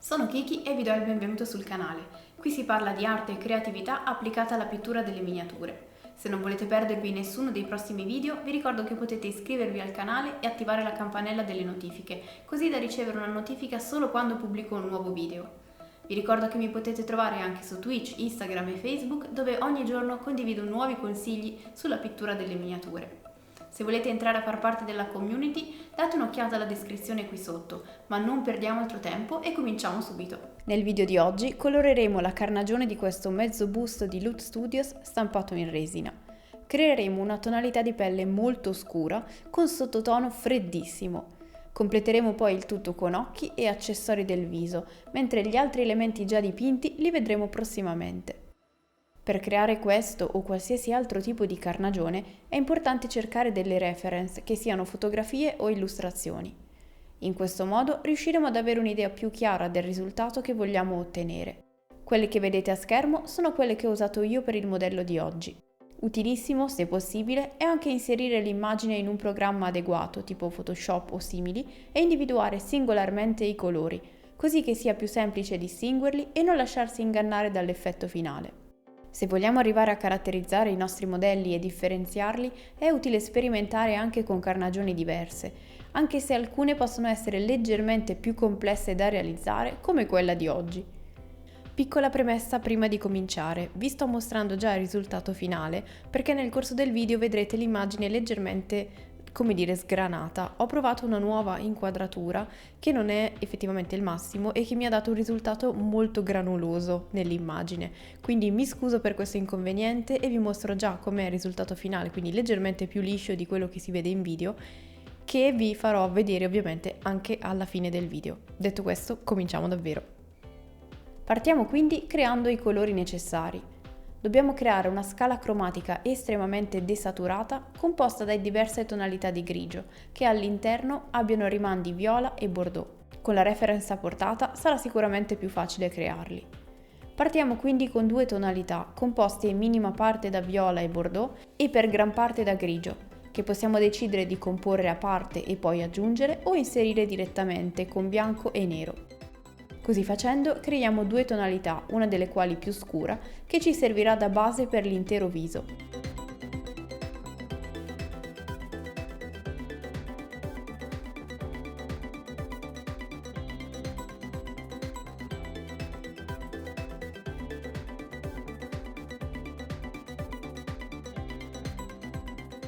Sono Kiki e vi do il benvenuto sul canale. Qui si parla di arte e creatività applicata alla pittura delle miniature. Se non volete perdervi nessuno dei prossimi video, vi ricordo che potete iscrivervi al canale e attivare la campanella delle notifiche, così da ricevere una notifica solo quando pubblico un nuovo video. Vi ricordo che mi potete trovare anche su Twitch, Instagram e Facebook, dove ogni giorno condivido nuovi consigli sulla pittura delle miniature. Se volete entrare a far parte della community, date un'occhiata alla descrizione qui sotto, ma non perdiamo altro tempo e cominciamo subito. Nel video di oggi coloreremo la carnagione di questo mezzo busto di Loot Studios stampato in resina. Creeremo una tonalità di pelle molto scura con sottotono freddissimo. Completeremo poi il tutto con occhi e accessori del viso, mentre gli altri elementi già dipinti li vedremo prossimamente. Per creare questo o qualsiasi altro tipo di carnagione è importante cercare delle reference, che siano fotografie o illustrazioni. In questo modo riusciremo ad avere un'idea più chiara del risultato che vogliamo ottenere. Quelle che vedete a schermo sono quelle che ho usato io per il modello di oggi. Utilissimo, se possibile, è anche inserire l'immagine in un programma adeguato, tipo Photoshop o simili, e individuare singolarmente i colori, così che sia più semplice distinguerli e non lasciarsi ingannare dall'effetto finale. Se vogliamo arrivare a caratterizzare i nostri modelli e differenziarli, è utile sperimentare anche con carnagioni diverse, anche se alcune possono essere leggermente più complesse da realizzare, come quella di oggi. Piccola premessa prima di cominciare, vi sto mostrando già il risultato finale, perché nel corso del video vedrete l'immagine leggermente sgranata. Ho provato una nuova inquadratura che non è effettivamente il massimo e che mi ha dato un risultato molto granuloso nell'immagine, quindi mi scuso per questo inconveniente e vi mostro già com'è il risultato finale, quindi leggermente più liscio di quello che si vede in video, che vi farò vedere ovviamente anche alla fine del video. Detto questo, cominciamo davvero. Partiamo quindi creando i colori necessari. Dobbiamo creare una scala cromatica estremamente desaturata composta da diverse tonalità di grigio che all'interno abbiano rimandi viola e bordeaux. Con la reference a portata sarà sicuramente più facile crearli. Partiamo quindi con due tonalità composte in minima parte da viola e bordeaux e per gran parte da grigio, che possiamo decidere di comporre a parte e poi aggiungere o inserire direttamente con bianco e nero. Così facendo creiamo due tonalità, una delle quali più scura, che ci servirà da base per l'intero viso.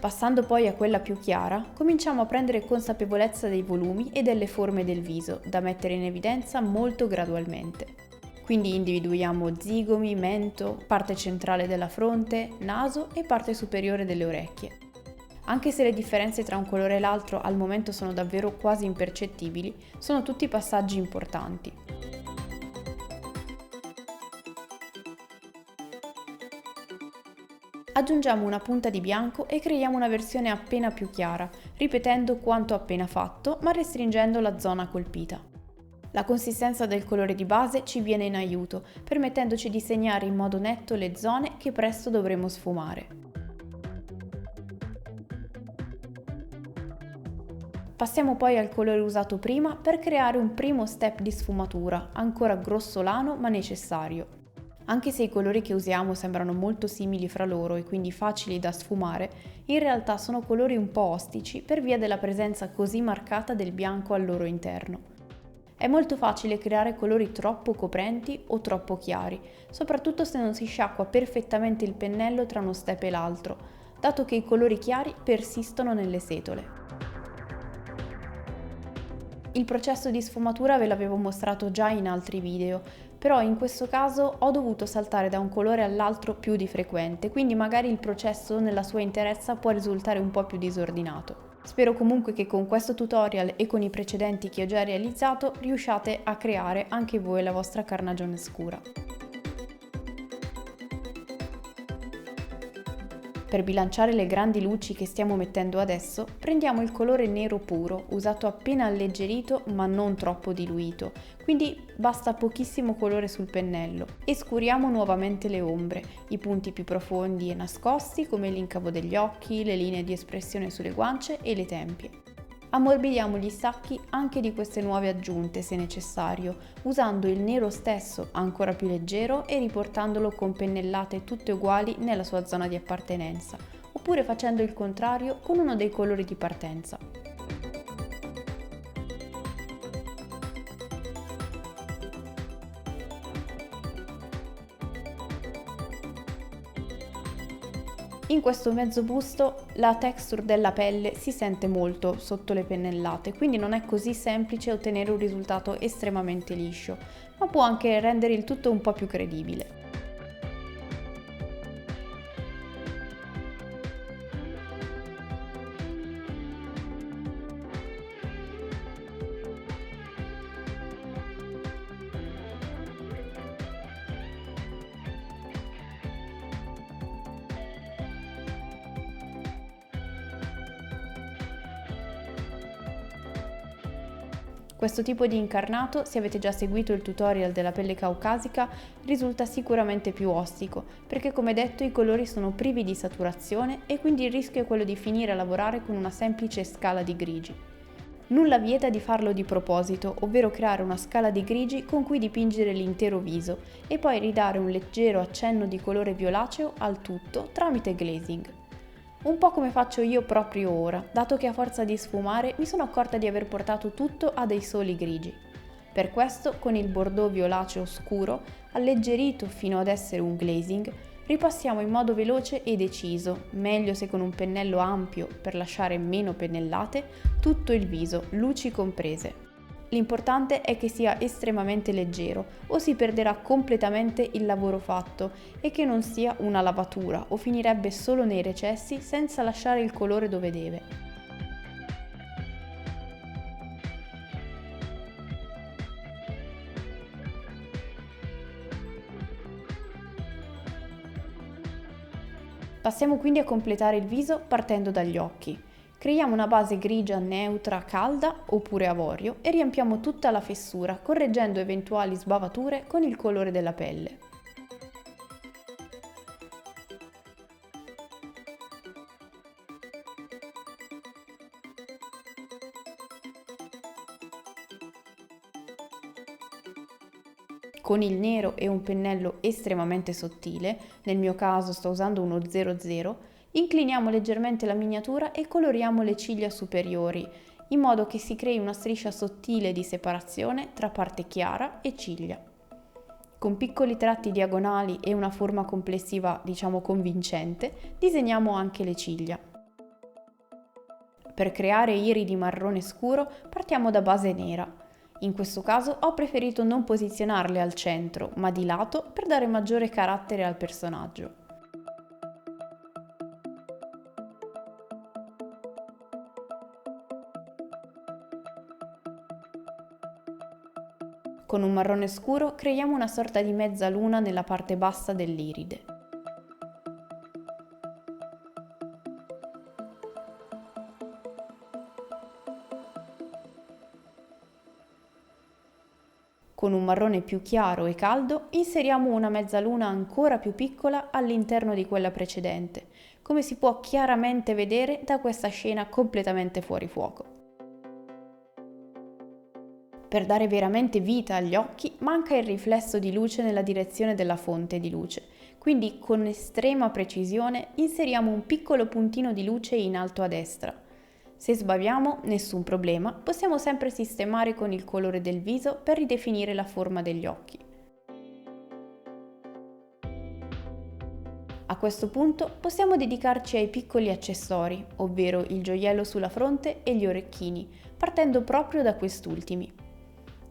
Passando poi a quella più chiara, cominciamo a prendere consapevolezza dei volumi e delle forme del viso, da mettere in evidenza molto gradualmente. Quindi individuiamo zigomi, mento, parte centrale della fronte, naso e parte superiore delle orecchie. Anche se le differenze tra un colore e l'altro al momento sono davvero quasi impercettibili, sono tutti passaggi importanti. Aggiungiamo una punta di bianco e creiamo una versione appena più chiara, ripetendo quanto appena fatto, ma restringendo la zona colpita. La consistenza del colore di base ci viene in aiuto, permettendoci di segnare in modo netto le zone che presto dovremo sfumare. Passiamo poi al colore usato prima per creare un primo step di sfumatura, ancora grossolano ma necessario. Anche se i colori che usiamo sembrano molto simili fra loro e quindi facili da sfumare, in realtà sono colori un po' ostici per via della presenza così marcata del bianco al loro interno. È molto facile creare colori troppo coprenti o troppo chiari, soprattutto se non si sciacqua perfettamente il pennello tra uno step e l'altro, dato che i colori chiari persistono nelle setole. Il processo di sfumatura ve l'avevo mostrato già in altri video, però in questo caso ho dovuto saltare da un colore all'altro più di frequente, quindi magari il processo nella sua interezza può risultare un po' più disordinato. Spero comunque che con questo tutorial e con i precedenti che ho già realizzato riusciate a creare anche voi la vostra carnagione scura. Per bilanciare le grandi luci che stiamo mettendo adesso, prendiamo il colore nero puro, usato appena alleggerito ma non troppo diluito, quindi basta pochissimo colore sul pennello, e scuriamo nuovamente le ombre, i punti più profondi e nascosti come l'incavo degli occhi, le linee di espressione sulle guance e le tempie. Ammorbidiamo gli stacchi anche di queste nuove aggiunte se necessario, usando il nero stesso ancora più leggero e riportandolo con pennellate tutte uguali nella sua zona di appartenenza, oppure facendo il contrario con uno dei colori di partenza. In questo mezzo busto la texture della pelle si sente molto sotto le pennellate, quindi non è così semplice ottenere un risultato estremamente liscio, ma può anche rendere il tutto un po' più credibile. Questo tipo di incarnato, se avete già seguito il tutorial della pelle caucasica, risulta sicuramente più ostico, perché come detto i colori sono privi di saturazione e quindi il rischio è quello di finire a lavorare con una semplice scala di grigi. Nulla vieta di farlo di proposito, ovvero creare una scala di grigi con cui dipingere l'intero viso e poi ridare un leggero accenno di colore violaceo al tutto tramite glazing. Un po' come faccio io proprio ora, dato che a forza di sfumare mi sono accorta di aver portato tutto a dei soli grigi. Per questo, con il bordeaux violaceo scuro, alleggerito fino ad essere un glazing, ripassiamo in modo veloce e deciso, meglio se con un pennello ampio per lasciare meno pennellate, tutto il viso, luci comprese. L'importante è che sia estremamente leggero o si perderà completamente il lavoro fatto e che non sia una lavatura o finirebbe solo nei recessi senza lasciare il colore dove deve. Passiamo quindi a completare il viso partendo dagli occhi. Creiamo una base grigia neutra calda oppure avorio e riempiamo tutta la fessura correggendo eventuali sbavature con il colore della pelle. Con il nero e un pennello estremamente sottile, nel mio caso sto usando uno 00, incliniamo leggermente la miniatura e coloriamo le ciglia superiori, in modo che si crei una striscia sottile di separazione tra parte chiara e ciglia. Con piccoli tratti diagonali e una forma complessiva, diciamo convincente, disegniamo anche le ciglia. Per creare iridi marrone scuro partiamo da base nera. In questo caso ho preferito non posizionarle al centro, ma di lato per dare maggiore carattere al personaggio. Con un marrone scuro creiamo una sorta di mezzaluna nella parte bassa dell'iride. Con un marrone più chiaro e caldo inseriamo una mezzaluna ancora più piccola all'interno di quella precedente, come si può chiaramente vedere da questa scena completamente fuori fuoco. Per dare veramente vita agli occhi manca il riflesso di luce nella direzione della fonte di luce, quindi con estrema precisione inseriamo un piccolo puntino di luce in alto a destra. Se sbagliamo, nessun problema, possiamo sempre sistemare con il colore del viso per ridefinire la forma degli occhi. A questo punto possiamo dedicarci ai piccoli accessori, ovvero il gioiello sulla fronte e gli orecchini, partendo proprio da quest'ultimi.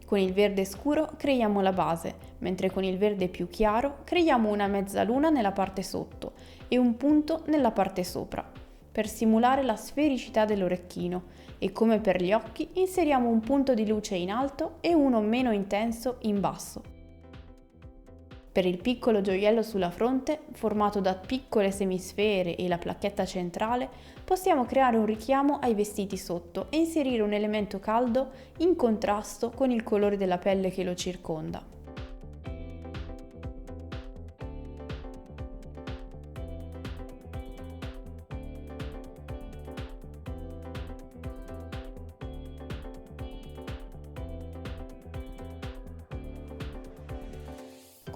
Con il verde scuro creiamo la base, mentre con il verde più chiaro creiamo una mezzaluna nella parte sotto e un punto nella parte sopra, per simulare la sfericità dell'orecchino, e come per gli occhi inseriamo un punto di luce in alto e uno meno intenso in basso. Per il piccolo gioiello sulla fronte, formato da piccole semisfere e la placchetta centrale, possiamo creare un richiamo ai vestiti sotto e inserire un elemento caldo in contrasto con il colore della pelle che lo circonda.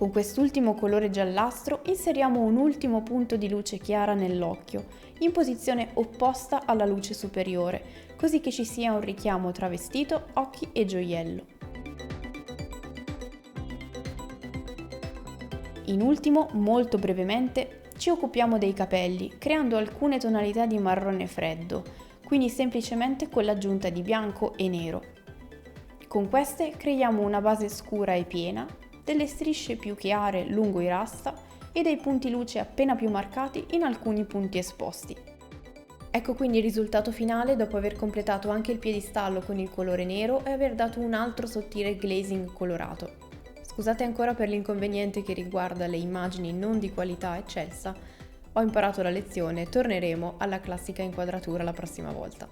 Con quest'ultimo colore giallastro inseriamo un ultimo punto di luce chiara nell'occhio, in posizione opposta alla luce superiore, così che ci sia un richiamo tra vestito, occhi e gioiello. In ultimo, molto brevemente, ci occupiamo dei capelli, creando alcune tonalità di marrone freddo, quindi semplicemente con l'aggiunta di bianco e nero. Con queste creiamo una base scura e piena, delle strisce più chiare lungo i rasta e dei punti luce appena più marcati in alcuni punti esposti. Ecco quindi il risultato finale dopo aver completato anche il piedistallo con il colore nero e aver dato un altro sottile glazing colorato. Scusate ancora per l'inconveniente che riguarda le immagini non di qualità eccelsa, ho imparato la lezione e torneremo alla classica inquadratura la prossima volta.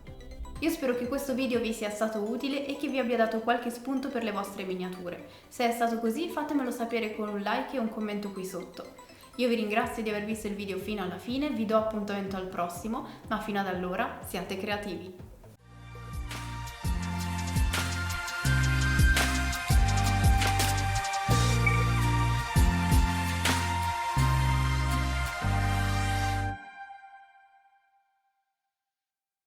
Io spero che questo video vi sia stato utile e che vi abbia dato qualche spunto per le vostre miniature. Se è stato così fatemelo sapere con un like e un commento qui sotto. Io vi ringrazio di aver visto il video fino alla fine, vi do appuntamento al prossimo, ma fino ad allora siate creativi!